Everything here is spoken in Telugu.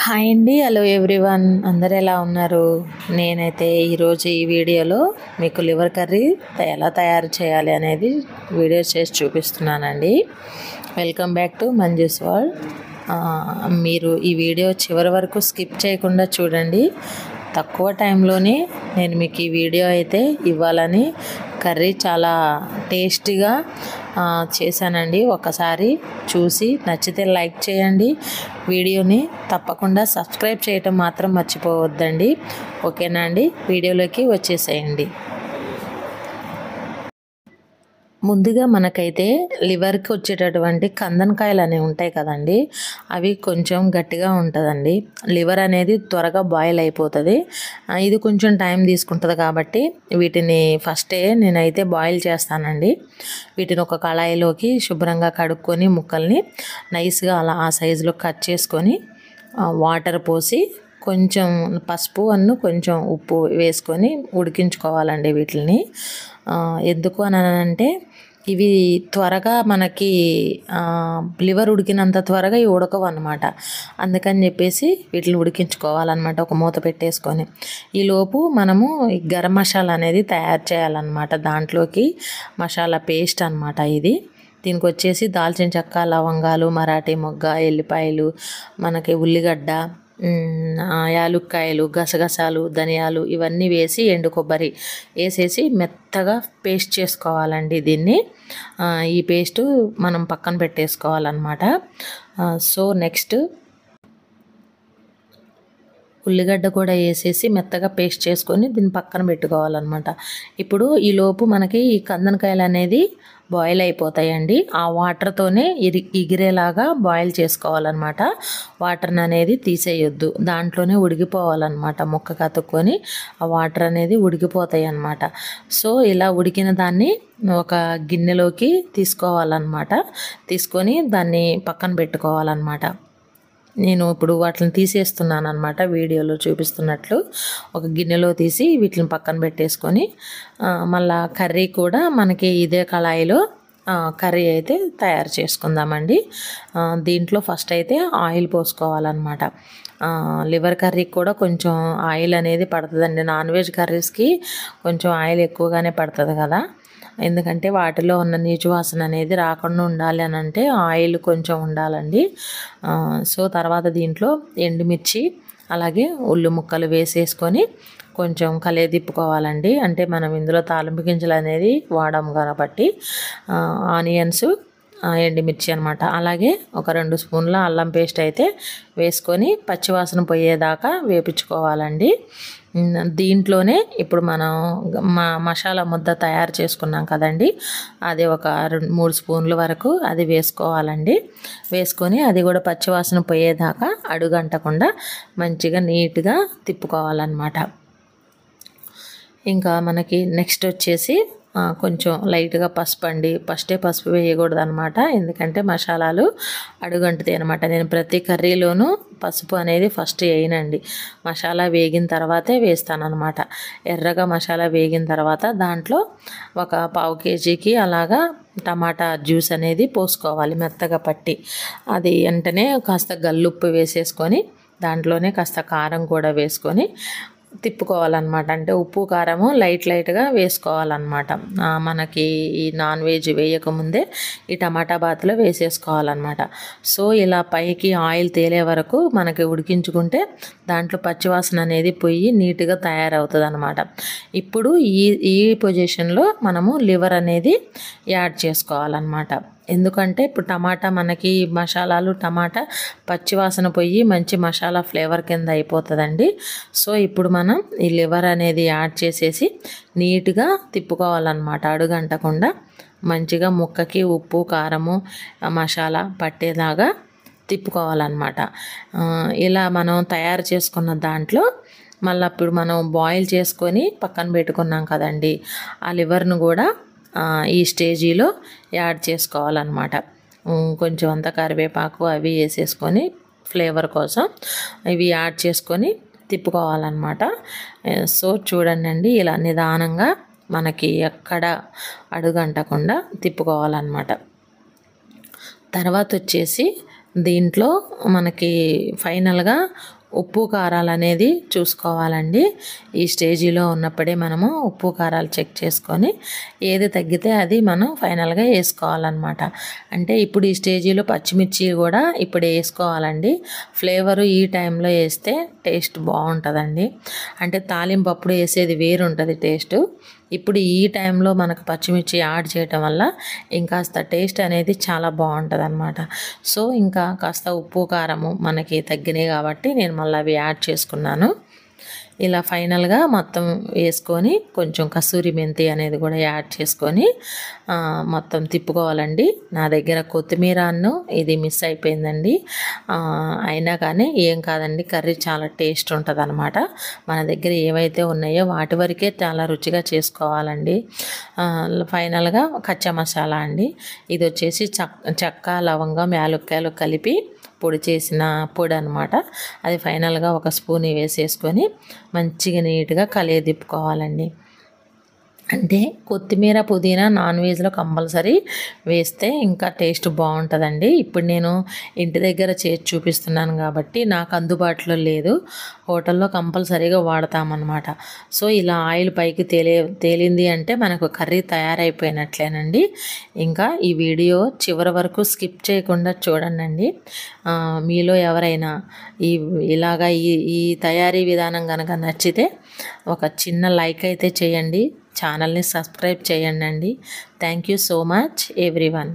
హాయ్ అండి. Hello everyone. అందరు ఎలా ఉన్నారు? నేనైతే ఈరోజు ఈ వీడియోలో మీకు లివర్ కర్రీ ఎలా తయారు చేయాలి అనేది వీడియో చేసి చూపిస్తున్నానండి. Welcome back to Manju's world. మీరు ఈ వీడియో చివరి వరకు స్కిప్ చేయకుండా చూడండి. తక్కువ టైంలోనే నేను మీకు ఈ వీడియో అయితే ఇవ్వాలని కర్రీ చాలా టేస్టీగా చేశానండి. ఒకసారి చూసి నచ్చితే లైక్ చేయండి. వీడియోని తప్పకుండా సబ్స్క్రైబ్ చేయటం మాత్రం మర్చిపోవద్దండి. ఓకేనా అండి? వీడియోలోకి వచ్చేసేయండి. ముందుగా మనకైతే లివర్కి వచ్చేటటువంటి కందనకాయలు అనేవి ఉంటాయి కదండి, అవి కొంచెం గట్టిగా ఉంటుందండి. లివర్ అనేది త్వరగా బాయిల్ అయిపోతుంది. ఇది కొంచెం టైం తీసుకుంటుంది కాబట్టి వీటిని ఫస్టే నేనైతే బాయిల్ చేస్తానండి. వీటిని ఒక కళాయిలోకి శుభ్రంగా కడుక్కొని ముక్కల్ని నైస్గా అలా ఆ సైజులో కట్ చేసుకొని వాటర్ పోసి కొంచెం పసుపు కొంచెం ఉప్పు వేసుకొని ఉడికించుకోవాలండి వీటిని. ఎందుకు అని అంటే ఇవి త్వరగా మనకి లివర్ ఉడికినంత త్వరగా ఇవి ఉడకవు అన్నమాట. అందుకని చెప్పేసి వీటిని ఉడికించుకోవాలన్నమాట ఒక మూత పెట్టేసుకొని. ఈలోపు మనము గరం మసాలా అనేది తయారు చేయాలన్నమాట. దాంట్లోకి మసాలా పేస్ట్ అన్నమాట ఇది. దీనికి వచ్చేసి దాల్చిన చెక్క, లవంగాలు, మరాఠీ మొగ్గ, ఎల్లిపాయలు, మనకి ఉల్లిగడ్డ, యాలుక్కాయలు, గసగసాలు, ధనియాలు ఇవన్నీ వేసి ఎండు కొబ్బరి వేసేసి మెత్తగా పేస్ట్ చేసుకోవాలండి దీన్ని. ఈ పేస్టు మనం పక్కన పెట్టేసుకోవాలన్నమాట. సో నెక్స్ట్ ఉల్లిగడ్డ కూడా వేసేసి మెత్తగా పేస్ట్ చేసుకొని దీన్ని పక్కన పెట్టుకోవాలన్నమాట. ఇప్పుడు ఈలోపు మనకి ఈ కందనకాయలు అనేది బాయిల్ అయిపోతాయండి. ఆ వాటర్తోనే ఎగిరేలాగా బాయిల్ చేసుకోవాలన్నమాట. వాటర్ని అనేది తీసేయొద్దు, దాంట్లోనే ఉడికిపోవాలన్నమాట. ముక్క కతుక్కొని ఆ వాటర్ అనేది ఉడికిపోతాయి అన్నమాట. సో ఇలా ఉడికిన దాన్ని ఒక గిన్నెలోకి తీసుకోవాలన్నమాట. తీసుకొని దాన్ని పక్కన పెట్టుకోవాలన్నమాట. నేను ఇప్పుడు వాటిని తీసేస్తున్నాను అన్నమాట. వీడియోలో చూపిస్తున్నట్లు ఒక గిన్నెలో తీసి వీటిని పక్కన పెట్టేసుకొని మళ్ళా కర్రీ కూడా మనకి ఇదే కళాయిలో కర్రీ అయితే తయారు చేసుకుందామండి. దీంట్లో ఫస్ట్ అయితే ఆయిల్ పోసుకోవాలన్నమాట. లివర్ కర్రీకి కూడా కొంచెం ఆయిల్ అనేది పడుతుందండి. నాన్ వెజ్ కర్రీస్కి కొంచెం ఆయిల్ ఎక్కువగానే పడుతుంది కదా, ఎందుకంటే వాటిలో ఉన్న నీచు వాసన అనేది రాకుండా ఉండాలి అని అంటే ఆయిల్ కొంచెం ఉండాలండి. సో తర్వాత దీంట్లో ఎండుమిర్చి అలాగే ఉల్లి ముక్కలు వేసేసుకొని కొంచెం తిప్పుకోవాలండి. అంటే మనం ఇందులో తాలింపు గింజలు అనేది వాడాము కాబట్టి ఆనియన్స్, ఎండుమిర్చి అనమాట. అలాగే ఒక 2 స్పూన్ల అల్లం పేస్ట్ అయితే వేసుకొని పచ్చివాసన పోయేదాకా వేపించుకోవాలండి. దీంట్లోనే ఇప్పుడు మనం మసాలా ముద్ద తయారు చేసుకున్నాం కదండి, అది ఒక 2-3 స్పూన్ల వరకు అది వేసుకోవాలండి. వేసుకొని అది కూడా పచ్చివాసన పోయేదాకా అడుగంటకుండా మంచిగా నీట్గా తిప్పుకోవాలన్నమాట. ఇంకా మనకి నెక్స్ట్ వచ్చేసి కొంచెం లైట్గా పసుపు అండి. ఫస్టే పసుపు వేయకూడదు అనమాట, ఎందుకంటే మసాలాలు అడుగంటుతాయి అనమాట. నేను ప్రతి కర్రీలోనూ పసుపు అనేది ఫస్ట్ వేయనండి, మసాలా వేగిన తర్వాతే వేస్తానన్నమాట. ఎర్రగా మసాలా వేగిన తర్వాత దాంట్లో ఒక 1/2 కేజీకి అలాగా టమాటా జ్యూస్ అనేది పోసుకోవాలి మెత్తగా పట్టి. అది వెంటనే కాస్త గల్లుప్పు వేసేసుకొని దాంట్లోనే కాస్త కారం కూడా వేసుకొని తిప్పుకోవాలన్నమాట. అంటే ఉప్పు కారము లైట్గా వేసుకోవాలన్నమాట. మనకి ఈ నాన్ వెజ్ వేయకముందే ఈ టమాటా బాత్లో వేసేసుకోవాలన్నమాట. సో ఇలా పైకి ఆయిల్ తేలే వరకు మనకి ఉడికించుకుంటే దాంట్లో పచ్చివాసన అనేది పోయి నీట్గా తయారవుతుంది అన్నమాట. ఇప్పుడు ఈ పొజిషన్లో మనము లివర్ అనేది యాడ్ చేసుకోవాలన్నమాట. ఎందుకంటే ఇప్పుడు టమాటా మనకి మసాలాలు టమాటా పచ్చివాసన పోయి మంచి మసాలా ఫ్లేవర్ కింద అయిపోతుందండి. సో ఇప్పుడు మనం ఈ లివర్ అనేది యాడ్ చేసేసి నీట్గా తిప్పుకోవాలన్నమాట. అడుగంటకుండా మంచిగా ముక్కకి ఉప్పు కారము మసాలా పట్టేలాగా తిప్పుకోవాలన్నమాట. ఇలా మనం తయారు చేసుకున్న దాంట్లో మళ్ళీ ఇప్పుడు మనం బాయిల్ చేసుకొని పక్కన పెట్టుకున్నాం కదండి, ఆ లివర్ను కూడా ఈ స్టేజీలో యాడ్ చేసుకోవాలన్నమాట. కొంచెం అంతా కరివేపాకు అవి వేసేసుకొని ఫ్లేవర్ కోసం ఇవి యాడ్ చేసుకొని తిప్పుకోవాలన్నమాట. సో చూడండి, ఇలా నిదానంగా మనకి ఎక్కడ అడుగంటకుండా తిప్పుకోవాలన్నమాట. తర్వాత వచ్చేసి దీంట్లో మనకి ఫైనల్గా ఉప్పు కారాలు అనేది చూసుకోవాలండి. ఈ స్టేజీలో ఉన్నప్పుడే మనము ఉప్పు కారాలు చెక్ చేసుకొని ఏది తగ్గితే అది మనం ఫైనల్గా వేసుకోవాలన్నమాట. అంటే ఇప్పుడు ఈ స్టేజీలో పచ్చిమిర్చి కూడా ఇప్పుడు వేసుకోవాలండి. ఫ్లేవరు ఈ టైంలో వేస్తే టేస్ట్ బాగుంటుందండి. అంటే తాలింపు అప్పుడు వేసేది వేరు ఉంటుంది టేస్టు. ఇప్పుడు ఈ టైంలో మనకు పచ్చిమిర్చి యాడ్ చేయటం వల్ల ఇంకాస్త టేస్ట్ అనేది చాలా బాగుంటుంది అన్నమాట. సో ఇంకా కాస్త ఉప్పు కారము మనకి తగ్గినాయి కాబట్టి నేను మళ్ళీ అవి యాడ్ చేసుకున్నాను. ఇలా ఫైనల్గా మొత్తం వేసుకొని కొంచెం కసూరి మెంతి అనేది కూడా యాడ్ చేసుకొని మొత్తం తిప్పుకోవాలండి. నా దగ్గర కొత్తిమీరను ఇది మిస్ అయిపోయిందండి. అయినా కానీ ఏం కాదండి, కర్రీ చాలా టేస్ట్ ఉంటుంది అనమాట. మన దగ్గర ఏవైతే ఉన్నాయో వాటి వరకే చాలా రుచిగా చేసుకోవాలండి. ఫైనల్గా కచ్చా మసాలా అండి. ఇది వచ్చేసి చెక్క లవంగం యాలక్కాయలు కలిపి పొడి చేసిన పొడి అనమాట. అది ఫైనల్గా ఒక స్పూన్ వేసేసుకొని మంచిగా నీట్గా కలియదిప్పుకోవాలండి. అంటే కొత్తిమీర పుదీనా నాన్ వెజ్లో కంపల్సరీ వేస్తే ఇంకా టేస్ట్ బాగుంటుందండి. ఇప్పుడు నేను ఇంటి దగ్గర చేసి చూపిస్తున్నాను కాబట్టి నాకు అందుబాటులో లేదు. హోటల్లో కంపల్సరీగా వాడతామన్నమాట. సో ఇలా ఆయిల్ పైకి తేలింది అంటే మనకు కర్రీ తయారైపోయినట్లేనండి. ఇంకా ఈ వీడియో చివరి వరకు స్కిప్ చేయకుండా చూడండి. మీలో ఎవరైనా ఇలాగా ఈ తయారీ విధానం కనుక నచ్చితే ఒక చిన్న లైక్ అయితే చేయండి. ఛానల్ని సబ్స్క్రైబ్ చేయండి. Thank you so much everyone.